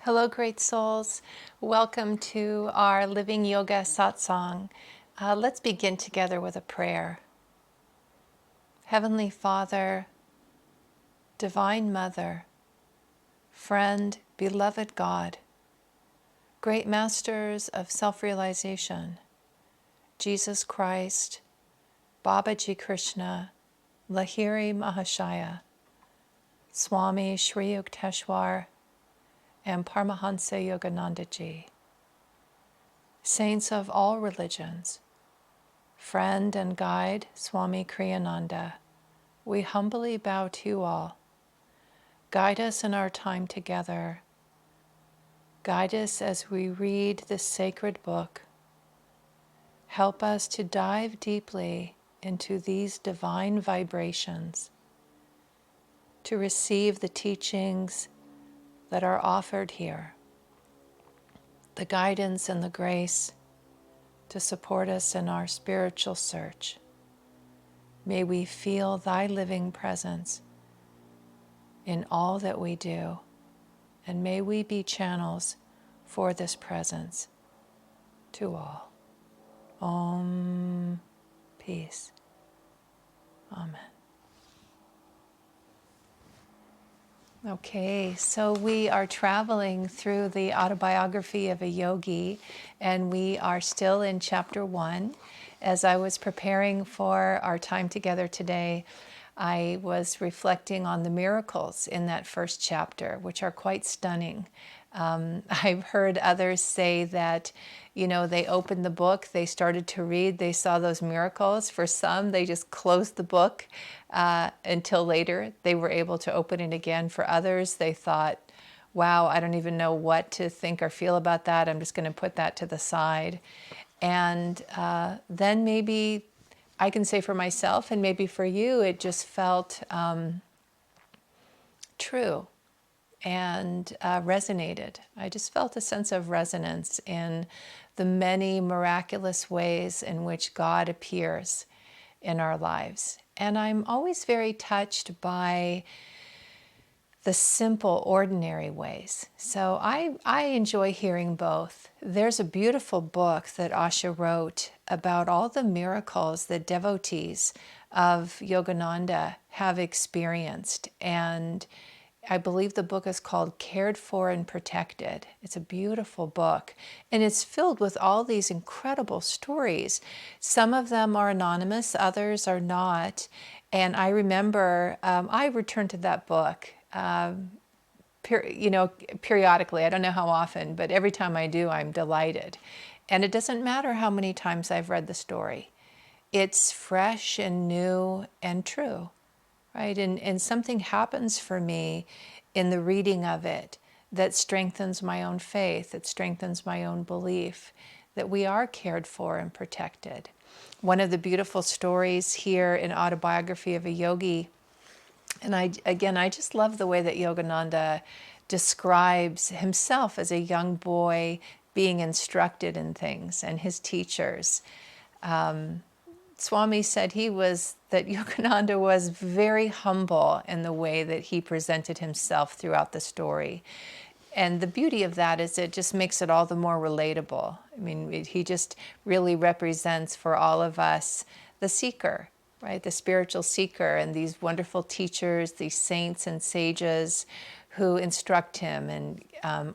Hello, great souls. Welcome to our Living Yoga Satsang. Let's begin together with a prayer. Heavenly Father, Divine Mother, Friend, Beloved God, Great Masters of Self-Realization, Jesus Christ, Babaji Krishna, Lahiri Mahashaya, Swami Shri Yukteswar, and Paramahansa Yoganandaji, saints of all religions, friend and guide, Swami Kriyananda, we humbly bow to you all. Guide us in our time together. Guide us as we read this sacred book. Help us to dive deeply into these divine vibrations, to receive the teachings that are offered here, the guidance and the grace to support us in our spiritual search. May we feel thy living presence in all that we do, and may we be channels for this presence to all. Om, peace. Amen. Okay, so we are traveling through the Autobiography of a Yogi, and we are still in chapter 1. As I was preparing for our time together today, I was reflecting on the miracles in that first chapter, which are quite stunning. I've heard others say that, they opened the book, they started to read, they saw those miracles. For some, they just closed the book until later they were able to open it again. For others, they thought, wow, I don't even know what to think or feel about that. I'm just going to put that to the side. And then maybe I can say for myself, and maybe for you, it just felt true and resonated. I just felt a sense of resonance in the many miraculous ways in which God appears in our lives. And I'm always very touched by the simple, ordinary ways. So I enjoy hearing both. There's a beautiful book that Asha wrote about all the miracles that devotees of Yogananda have experienced. And I believe the book is called Cared For and Protected. It's a beautiful book, and it's filled with all these incredible stories. Some of them are anonymous, others are not. And I remember I return to that book periodically. I don't know how often, but every time I do, I'm delighted. And it doesn't matter how many times I've read the story. It's fresh and new and true. Right? And something happens for me in the reading of it that strengthens my own faith, that strengthens my own belief that we are cared for and protected. One of the beautiful stories here in Autobiography of a Yogi, and I just love the way that Yogananda describes himself as a young boy being instructed in things and his teachers. Swami said that Yogananda was very humble in the way that he presented himself throughout the story. And the beauty of that is it just makes it all the more relatable. I mean, he just really represents for all of us the seeker, right? The spiritual seeker, and these wonderful teachers, these saints and sages who instruct him and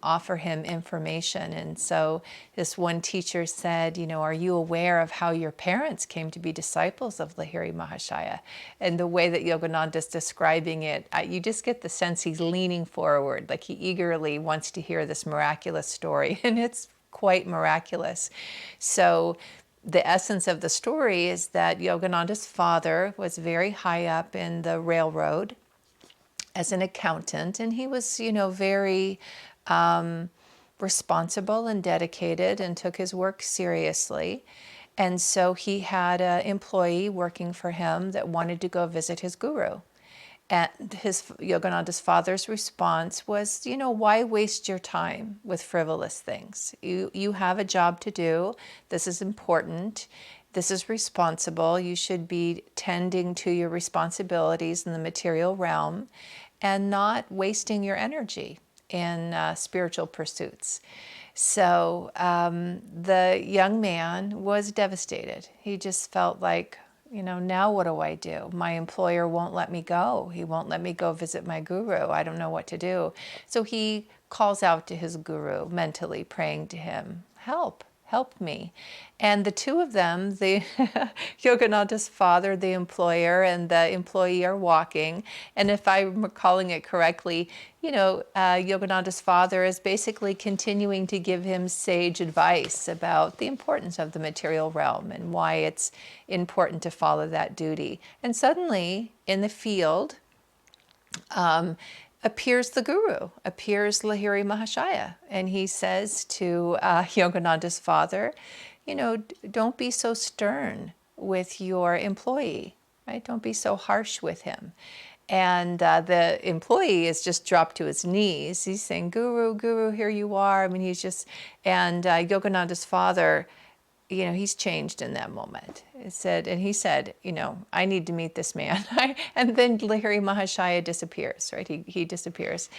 offer him information. And so this one teacher said, are you aware of how your parents came to be disciples of Lahiri Mahashaya? And the way that Yogananda is describing it, you just get the sense he's leaning forward, like he eagerly wants to hear this miraculous story. And it's quite miraculous. So the essence of the story is that Yogananda's father was very high up in the railroad as an accountant, and he was, very responsible and dedicated and took his work seriously. And so he had an employee working for him that wanted to go visit his guru. And Yogananda's father's response was, why waste your time with frivolous things? You have a job to do. This is important. This is responsible. You should be tending to your responsibilities in the material realm and not wasting your energy in spiritual pursuits. So the young man was devastated. He just felt like, now what do I do? My employer won't let me go. He won't let me go visit my guru. I don't know what to do. So he calls out to his guru, mentally praying to him, help me. And the two of them, the Yogananda's father, the employer, and the employee are walking. And if I'm recalling it correctly, Yogananda's father is basically continuing to give him sage advice about the importance of the material realm and why it's important to follow that duty. And suddenly, in the field, appears the guru, appears Lahiri Mahashaya, and he says to Yogananda's father, don't be so stern with your employee, right? Don't be so harsh with him. And the employee is just dropped to his knees. He's saying, Guru, here you are. I mean, and Yogananda's father, he's changed in that moment. He said, I need to meet this man. And then Lahiri Mahashaya disappears, right? He disappears.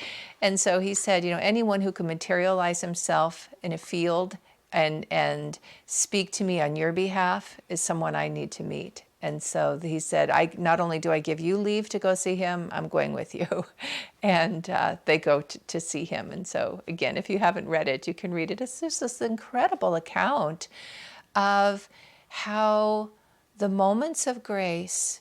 And so he said, anyone who can materialize himself in a field and speak to me on your behalf is someone I need to meet. And so he said, not only do I give you leave to go see him, I'm going with you. And they go to see him. And so, again, if you haven't read it, you can read it. It's just this incredible account of how the moments of grace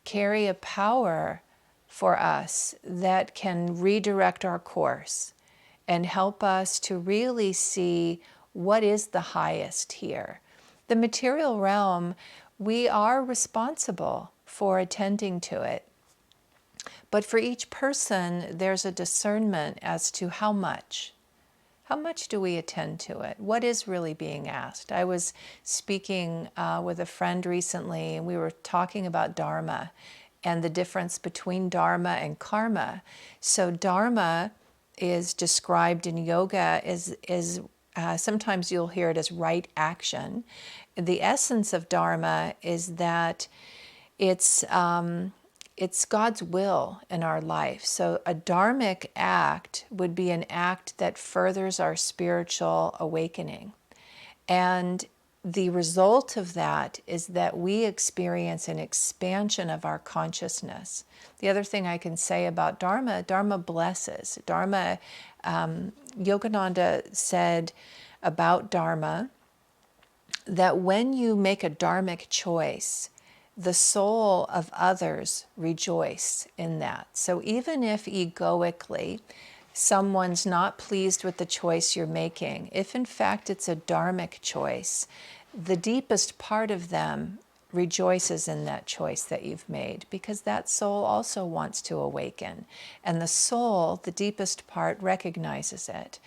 carry a power for us that can redirect our course and help us to really see what is the highest here. The material realm, we are responsible for attending to it. But for each person, there's a discernment as to how much. How much do we attend to it? What is really being asked? I was speaking with a friend recently, and we were talking about dharma and the difference between dharma and karma. So dharma is described in yoga as sometimes you'll hear it as right action. The essence of dharma is that it's God's will in our life. So a dharmic act would be an act that furthers our spiritual awakening. And the result of that is that we experience an expansion of our consciousness. The other thing I can say about Dharma blesses. Yogananda said about Dharma that when you make a dharmic choice, the soul of others rejoice in that. So even if egoically someone's not pleased with the choice you're making, if in fact it's a dharmic choice, the deepest part of them rejoices in that choice that you've made, because that soul also wants to awaken. And the soul, the deepest part, recognizes it.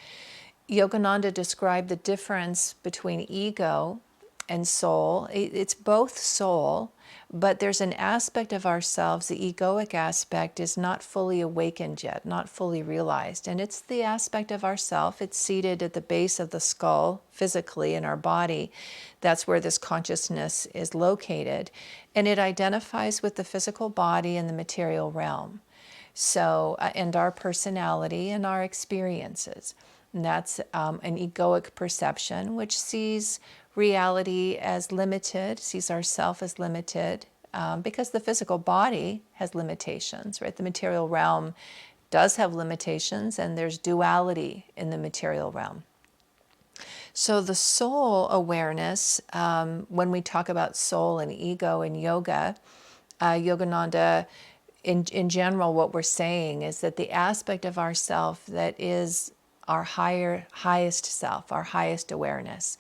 Yogananda described the difference between ego and soul. It's both soul, but there's an aspect of ourselves, the egoic aspect is not fully awakened yet, not fully realized. And it's the aspect of ourself, it's seated at the base of the skull, physically in our body. That's where this consciousness is located. And it identifies with the physical body and the material realm. So, and our personality and our experiences. And that's an egoic perception, which sees reality as limited, sees ourself as limited, because the physical body has limitations, right? The material realm does have limitations, and there's duality in the material realm. So the soul awareness, when we talk about soul and ego in yoga, Yogananda, in general, what we're saying is that the aspect of ourself that is our highest self, our highest awareness,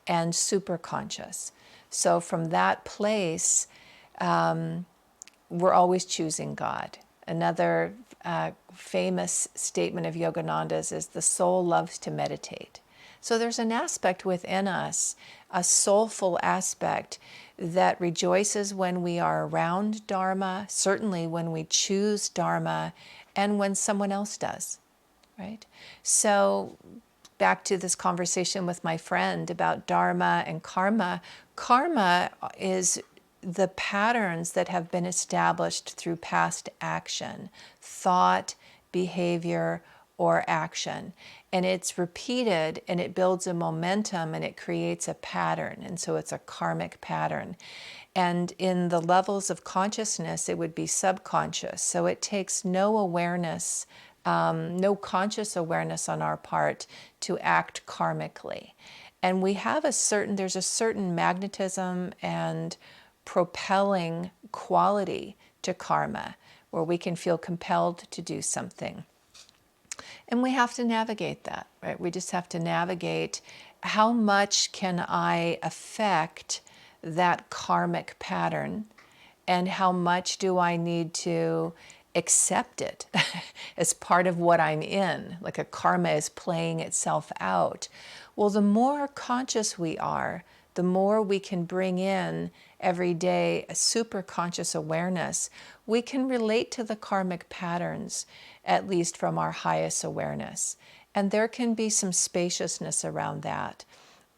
and super conscious. So from that place, we're always choosing God. Another famous statement of Yogananda's is the soul loves to meditate. So there's an aspect within us, a soulful aspect that rejoices when we are around Dharma, certainly when we choose Dharma, and when someone else does, right? So back to this conversation with my friend about dharma and karma. Karma is the patterns that have been established through past action, thought, behavior, or action. And it's repeated and it builds a momentum and it creates a pattern. And so it's a karmic pattern. And in the levels of consciousness, it would be subconscious. So it takes no awareness, no conscious awareness on our part to act karmically. And there's a certain magnetism and propelling quality to karma where we can feel compelled to do something. And we have to navigate that, right? We just have to navigate how much can I affect that karmic pattern and how much do I need to accept it as part of what I'm in, like a karma is playing itself out. Well, the more conscious we are, the more we can bring in every day a super conscious awareness, we can relate to the karmic patterns, at least from our highest awareness. And there can be some spaciousness around that.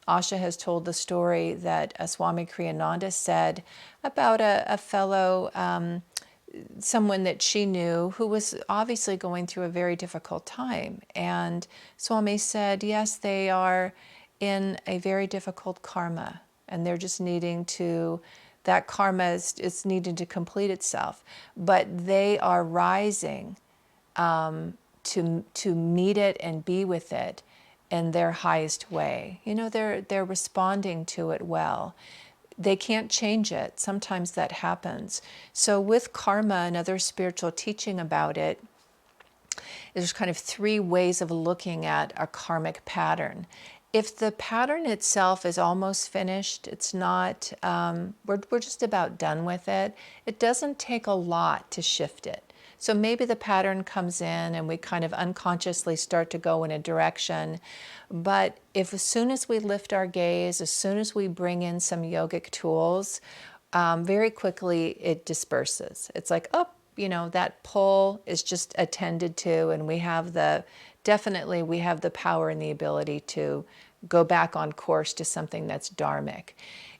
Asha has told the story that Swami Kriyananda said about a fellow, someone that she knew who was obviously going through a very difficult time. And Swami said, yes, they are in a very difficult karma, and they're just needing to, that karma is needing to complete itself. But they are rising to meet it and be with it in their highest way. You know, they're responding to it well. They can't change it. Sometimes that happens. So with karma, another spiritual teaching about it, there's kind of three ways of looking at a karmic pattern. If the pattern itself is almost finished, it's not, we're just about done with it, it doesn't take a lot to shift it. So maybe the pattern comes in and we kind of unconsciously start to go in a direction. But if as soon as we lift our gaze, as soon as we bring in some yogic tools, very quickly it disperses. It's like, oh, you know, that pull is just attended to, and we have definitely we have the power and the ability to go back on course to something that's dharmic.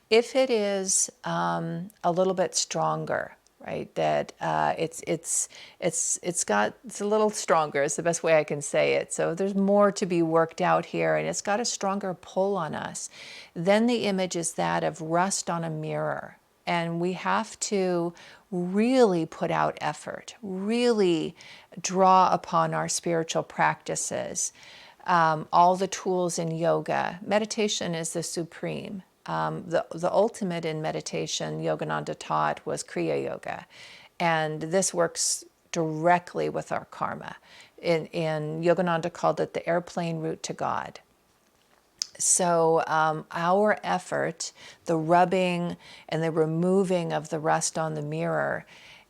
If it is a little bit stronger, right? That it's a little stronger is the best way I can say it. So there's more to be worked out here, and it's got a stronger pull on us. Then the image is that of rust on a mirror, and we have to really put out effort, really draw upon our spiritual practices. All the tools in yoga. Meditation is the supreme. The ultimate in meditation, Yogananda taught, was Kriya Yoga. And this works directly with our karma. In Yogananda called it the airplane route to God. So our effort, the rubbing and the removing of the rust on the mirror,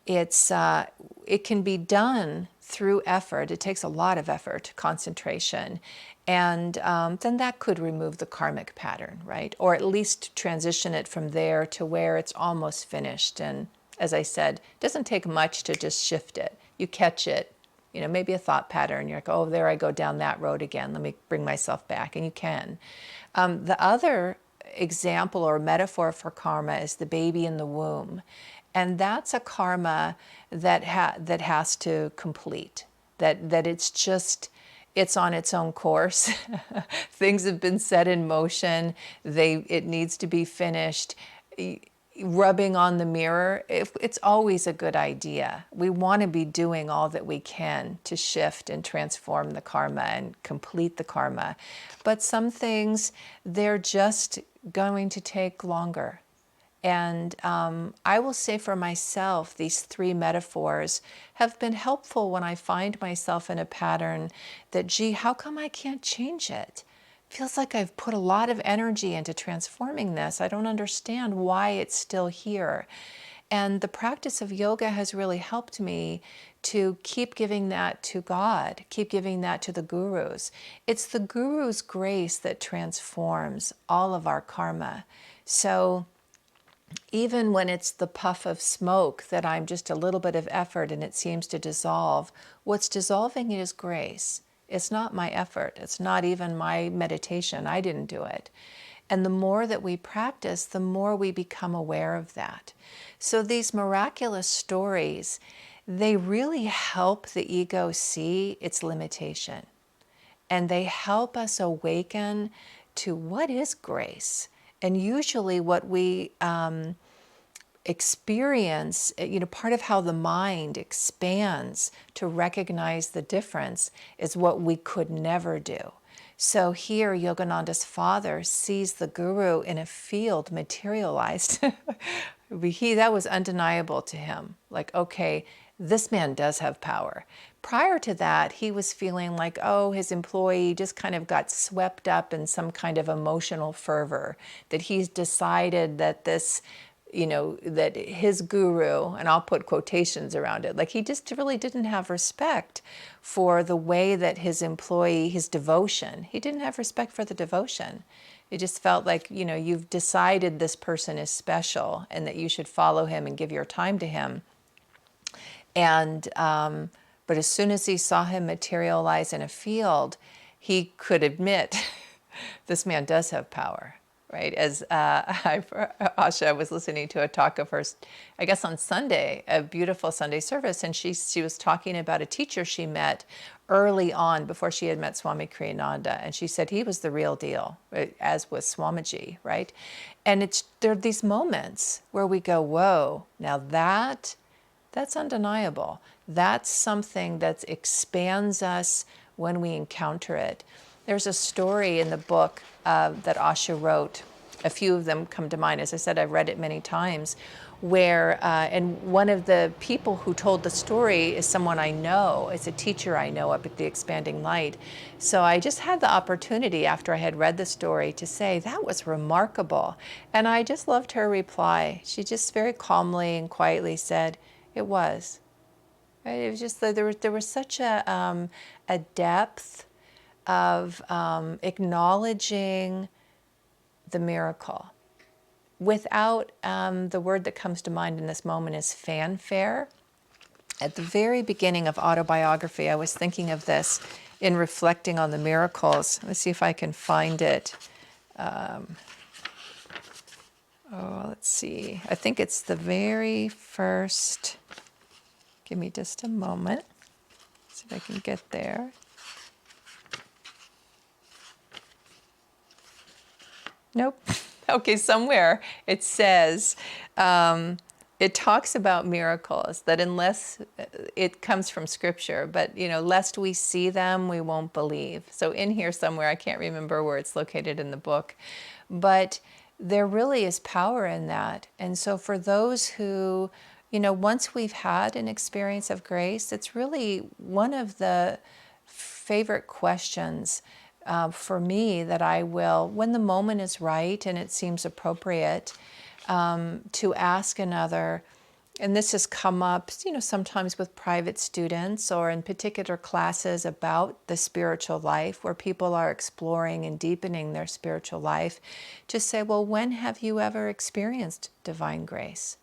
it can be done through effort. It takes a lot of effort, concentration, and then that could remove the karmic pattern, right? Or at least transition it from there to where it's almost finished. And as I said, it doesn't take much to just shift it. You catch it, you know, maybe a thought pattern. You're like, oh, there I go down that road again. Let me bring myself back, and you can. The other example or metaphor for karma is the baby in the womb. And that's a karma that has to complete, that it's on its own course. Things have been set in motion. It needs to be finished. Rubbing on the mirror, it's always a good idea. We want to be doing all that we can to shift and transform the karma and complete the karma. But some things, they're just going to take longer. And I will say for myself, these three metaphors have been helpful when I find myself in a pattern that, gee, how come I can't change it? Feels like I've put a lot of energy into transforming this. I don't understand why it's still here. And the practice of yoga has really helped me to keep giving that to God, keep giving that to the gurus. It's the guru's grace that transforms all of our karma. So even when it's the puff of smoke that I'm just a little bit of effort and it seems to dissolve, what's dissolving it is grace. It's not my effort. It's not even my meditation. I didn't do it. And the more that we practice, the more we become aware of that. So these miraculous stories, they really help the ego see its limitation. And they help us awaken to what is grace. And usually what we experience, part of how the mind expands to recognize the difference is what we could never do. So here, Yogananda's father sees the guru in a field materialized. That was undeniable to him. Like, okay, this man does have power. Prior to that, he was feeling like, oh, his employee just kind of got swept up in some kind of emotional fervor, that he's decided that that his guru, and I'll put quotations around it, like he just really didn't have respect for the way that his employee, his devotion, he didn't have respect for the devotion. It just felt like, you've decided this person is special and that you should follow him and give your time to him. And, but as soon as he saw him materialize in a field, he could admit this man does have power. Right, as Asha was listening to a talk of hers, I guess on Sunday, a beautiful Sunday service, and she was talking about a teacher she met early on before she had met Swami Kriyananda, and she said he was the real deal, right, as was Swamiji, right? And there are these moments where we go, whoa, now that's undeniable. That's something that expands us when we encounter it. There's a story in the book that Asha wrote. A few of them come to mind. As I said, I've read it many times, where, and one of the people who told the story is someone I know. It's a teacher I know up at the Expanding Light. So I just had the opportunity after I had read the story to say, that was remarkable. And I just loved her reply. She just very calmly and quietly said, it was. Right? It was just that there was such a depth of acknowledging the miracle. Without, the word that comes to mind in this moment is fanfare. At the very beginning of Autobiography, I was thinking of this in reflecting on the miracles. Let's see if I can find it. Let's see. I think it's the very first. Give me just a moment. See if I can get there. Nope. Okay, somewhere it says, it talks about miracles, that unless it comes from Scripture, but, lest we see them, we won't believe. So in here somewhere, I can't remember where it's located in the book, but there really is power in that. And so for those who, once we've had an experience of grace, it's really one of the favorite questions for me that I will, when the moment is right and it seems appropriate, to ask another. And this has come up, sometimes with private students or in particular classes about the spiritual life where people are exploring and deepening their spiritual life, to say, well, when have you ever experienced divine grace?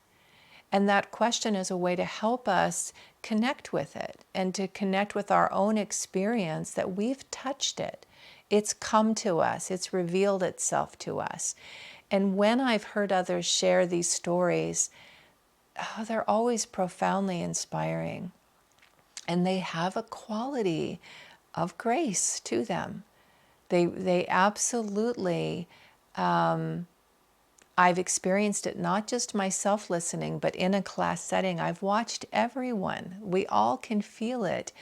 And that question is a way to help us connect with it and to connect with our own experience that we've touched it. It's come to us. It's revealed itself to us. And when I've heard others share these stories, they're always profoundly inspiring. And they have a quality of grace to them. They absolutely, I've experienced it, not just myself listening, but in a class setting. I've watched everyone. We all can feel it.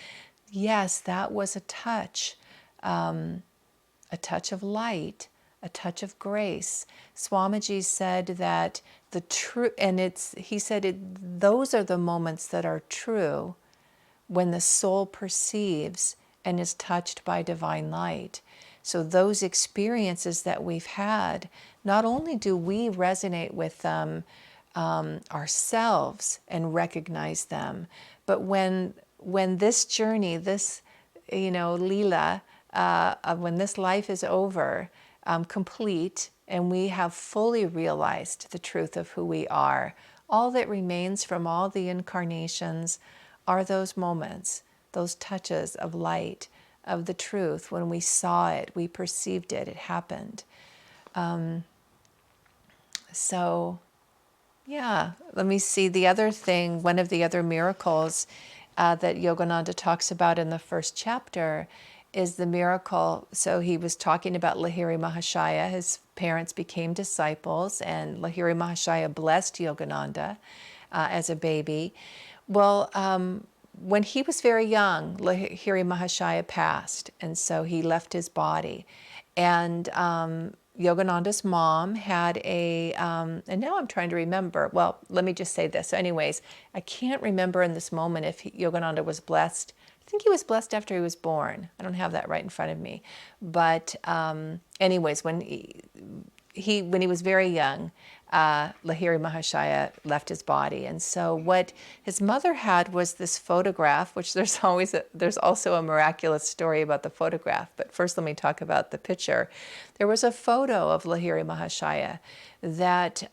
Yes, that was a touch of light, a touch of grace. Swamiji said that the true, and he said those are the moments that are true when the soul perceives and is touched by divine light. So those experiences that we've had, not only do we resonate with them ourselves and recognize them, but when this journey, this, lila, when this life is over, complete, and we have fully realized the truth of who we are, all that remains from all the incarnations are those moments, those touches of light, of the truth. When we saw it, we perceived it, it happened. So Yeah, let me see. The other thing, one of the other miracles that Yogananda talks about in the first chapter is the miracle. So he was talking about Lahiri Mahashaya. His parents became disciples, and Lahiri Mahashaya blessed Yogananda as a baby. Well, when he was very young, Lahiri Mahashaya passed, and so he left his body. And Yogananda's mom had and now I'm trying to remember. Well, let me just say this. So anyways, I can't remember in this moment if Yogananda was blessed. I think he was blessed after he was born. I don't have that right in front of me. But anyways, when he was very young, Lahiri Mahashaya left his body, and so what his mother had was this photograph, which there's also a miraculous story about the photograph. But first, let me talk about the picture. There was a photo of Lahiri Mahashaya that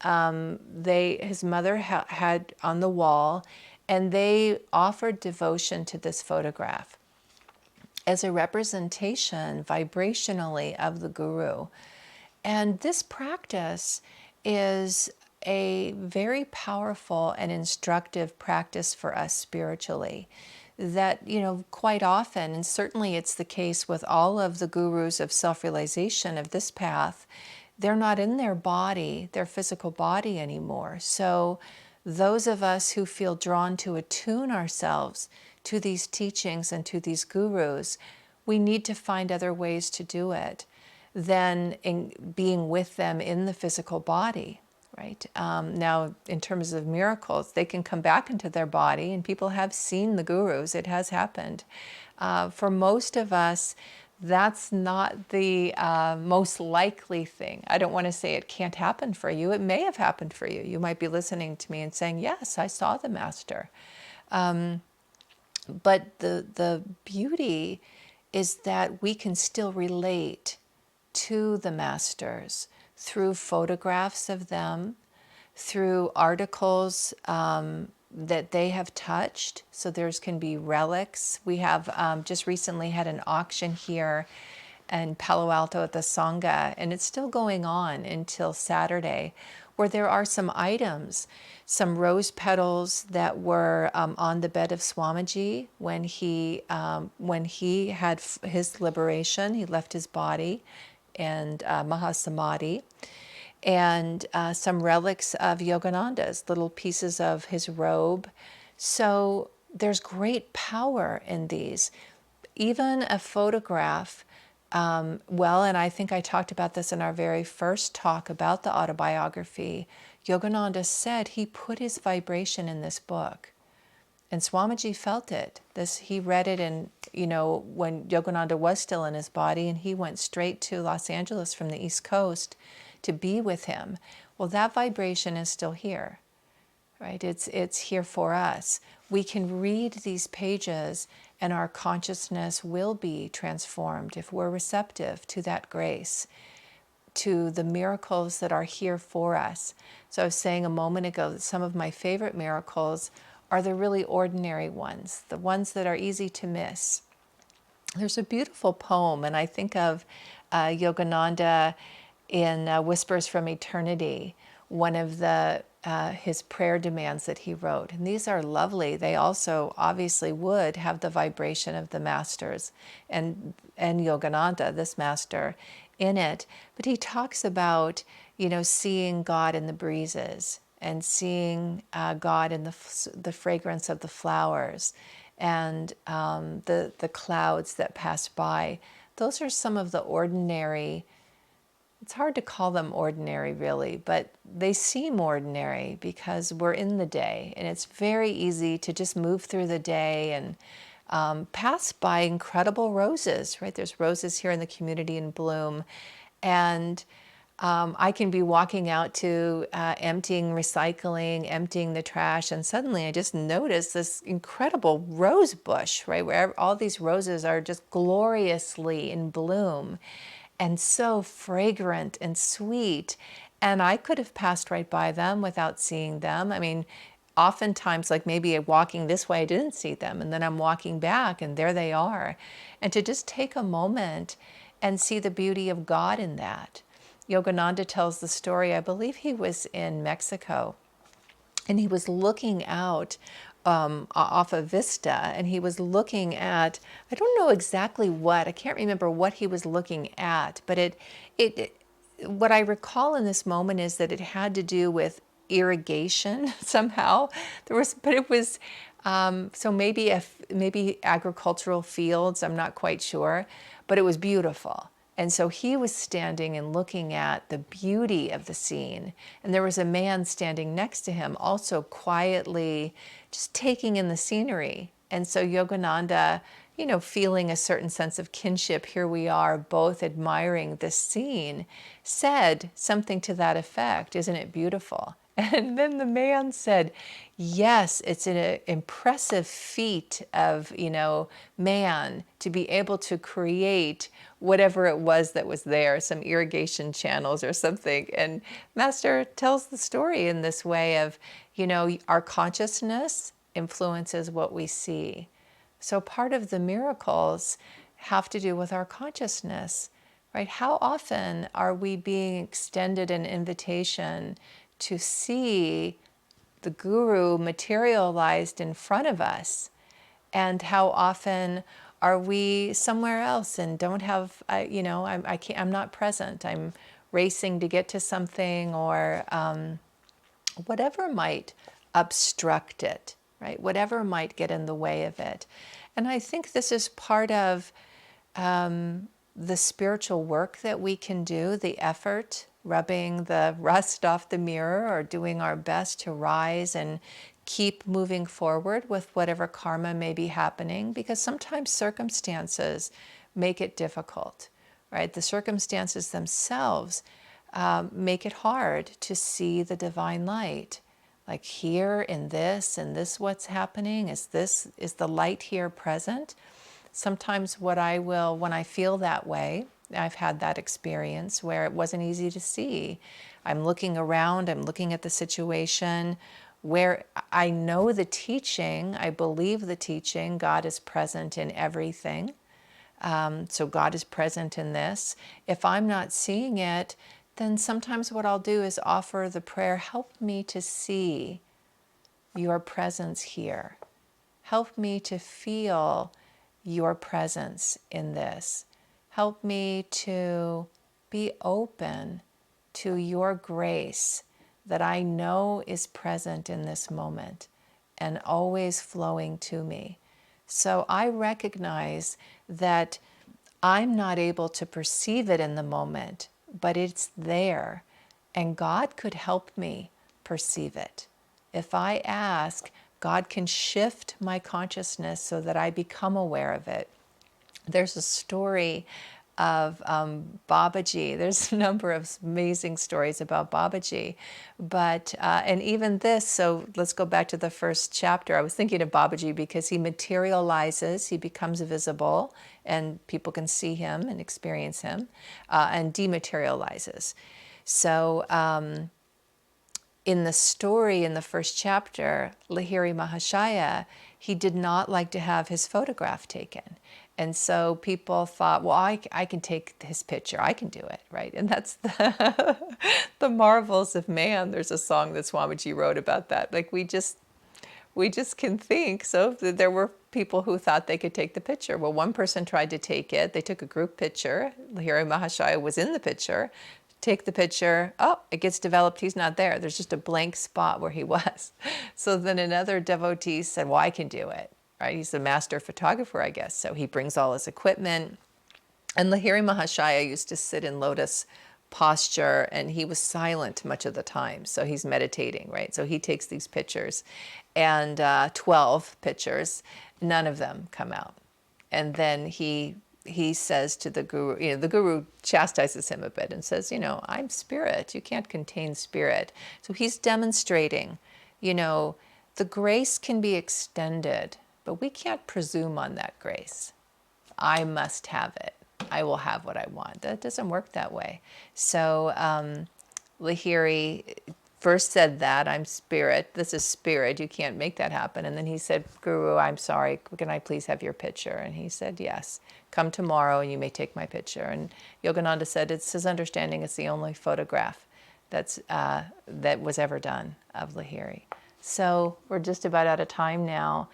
his mother had on the wall, and they offered devotion to this photograph as a representation vibrationally of the Guru. And this practice is a very powerful and instructive practice for us spiritually. That, quite often, and certainly it's the case with all of the gurus of self-realization of this path, they're not in their physical body anymore. So those of us who feel drawn to attune ourselves to these teachings and to these gurus, we need to find other ways to do it than in being with them in the physical body, right? Now, in terms of miracles, they can come back into their body, and people have seen the gurus. It has happened. For most of us, that's not the most likely thing. I don't want to say it can't happen for you. It may have happened for you. You might be listening to me and saying, yes, I saw the master. But the beauty is that we can still relate to the masters through photographs of them, through articles that they have touched. So there's can be relics. We have just recently had an auction here in Palo Alto at the Sangha, and it's still going on until Saturday, where there are some items, some rose petals that were on the bed of Swamiji when he had his liberation. He left his body and Mahasamadhi, and some relics of Yogananda's, little pieces of his robe. So there's great power in these. Even a photograph, and I think I talked about this in our very first talk about the autobiography. Yogananda said he put his vibration in this book. And Swamiji felt it. He read it when Yogananda was still in his body, and he went straight to Los Angeles from the East Coast to be with him. Well, that vibration is still here, right? It's here for us. We can read these pages, and our consciousness will be transformed if we're receptive to that grace, to the miracles that are here for us. So I was saying a moment ago that some of my favorite miracles are the really ordinary ones, the ones that are easy to miss. There's a beautiful poem, and I think of Yogananda in Whispers from Eternity, one of his prayer demands that he wrote. And these are lovely. They also obviously would have the vibration of the masters and Yogananda, this master, in it. But he talks about, seeing God in the breezes, and seeing God in the fragrance of the flowers, and the clouds that pass by. Those are some of the ordinary. It's hard to call them ordinary, really, but they seem ordinary because we're in the day, and it's very easy to just move through the day and pass by incredible roses, right? There's roses here in the community in bloom, and I can be walking out to emptying the trash, and suddenly I just notice this incredible rose bush, right, where all these roses are just gloriously in bloom and so fragrant and sweet. And I could have passed right by them without seeing them. I mean, oftentimes, like maybe walking this way, I didn't see them, and then I'm walking back, and there they are. And to just take a moment and see the beauty of God in that. Yogananda tells the story, I believe he was in Mexico, and he was looking out off a vista, and he was looking at, I don't know exactly what, I can't remember what he was looking at, but what I recall in this moment is that it had to do with irrigation somehow. But it was, so maybe agricultural fields, I'm not quite sure, but it was beautiful. And so he was standing and looking at the beauty of the scene. And there was a man standing next to him, also quietly just taking in the scenery. And so Yogananda, feeling a certain sense of kinship, here we are both admiring this scene, said something to that effect, "Isn't it beautiful?" And then the man said, "Yes, it's an impressive feat of, man to be able to create whatever it was that was there, some irrigation channels or something." And Master tells the story in this way of, our consciousness influences what we see. So part of the miracles have to do with our consciousness, right? How often are we being extended an invitation to see the guru materialized in front of us? And how often are we somewhere else and don't have, I'm not present. I'm racing to get to something, or whatever might obstruct it, right? Whatever might get in the way of it. And I think this is part of the spiritual work that we can do, the effort, rubbing the rust off the mirror, or doing our best to rise and keep moving forward with whatever karma may be happening, because sometimes circumstances make it difficult, right? The circumstances themselves make it hard to see the divine light. Like here in this, what's happening, is the light here present? Sometimes when I feel that way, I've had that experience where it wasn't easy to see. I'm looking around, I'm looking at the situation where I know the teaching, I believe the teaching, God is present in everything. So God is present in this. If I'm not seeing it, then sometimes what I'll do is offer the prayer, "Help me to see your presence here. Help me to feel your presence in this. Help me to be open to your grace that I know is present in this moment and always flowing to me." So I recognize that I'm not able to perceive it in the moment, but it's there, and God could help me perceive it. If I ask, God can shift my consciousness so that I become aware of it. There's a story of Babaji. There's a number of amazing stories about Babaji, but and even this. So let's go back to the first chapter. I was thinking of Babaji because he materializes, he becomes visible, and people can see him and experience him, and dematerializes. So in the story, in the first chapter, Lahiri Mahashaya, he did not like to have his photograph taken. And so people thought, well, I can take his picture. I can do it, right? And that's the marvels of man. There's a song that Swamiji wrote about that. Like we just can think. So there were people who thought they could take the picture. Well, one person tried to take it. They took a group picture. Lahiri Mahashaya was in the picture. Take the picture. Oh, it gets developed. He's not there. There's just a blank spot where he was. So then another devotee said, well, I can do it. Right? He's a master photographer, I guess. So he brings all his equipment. And Lahiri Mahashaya used to sit in lotus posture, and he was silent much of the time. So he's meditating, right? So he takes these pictures, and 12 pictures, none of them come out. And then he says to the guru, the guru chastises him a bit and says, I'm spirit. You can't contain spirit. So he's demonstrating, the grace can be extended, but we can't presume on that grace. I must have it. I will have what I want. That doesn't work that way. So Lahiri first said that, I'm spirit. This is spirit. You can't make that happen. And then he said, Guru, I'm sorry. Can I please have your picture? And he said, yes. Come tomorrow and you may take my picture. And Yogananda said it's his understanding it's the only photograph that was ever done of Lahiri. So we're just about out of time now.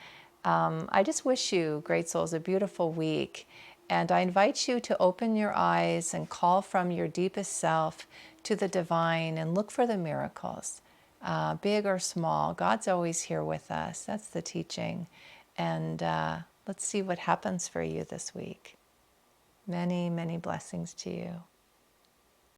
I just wish you, great souls, a beautiful week. And I invite you to open your eyes and call from your deepest self to the divine and look for the miracles, big or small. God's always here with us. That's the teaching. And let's see what happens for you this week. Many, many blessings to you.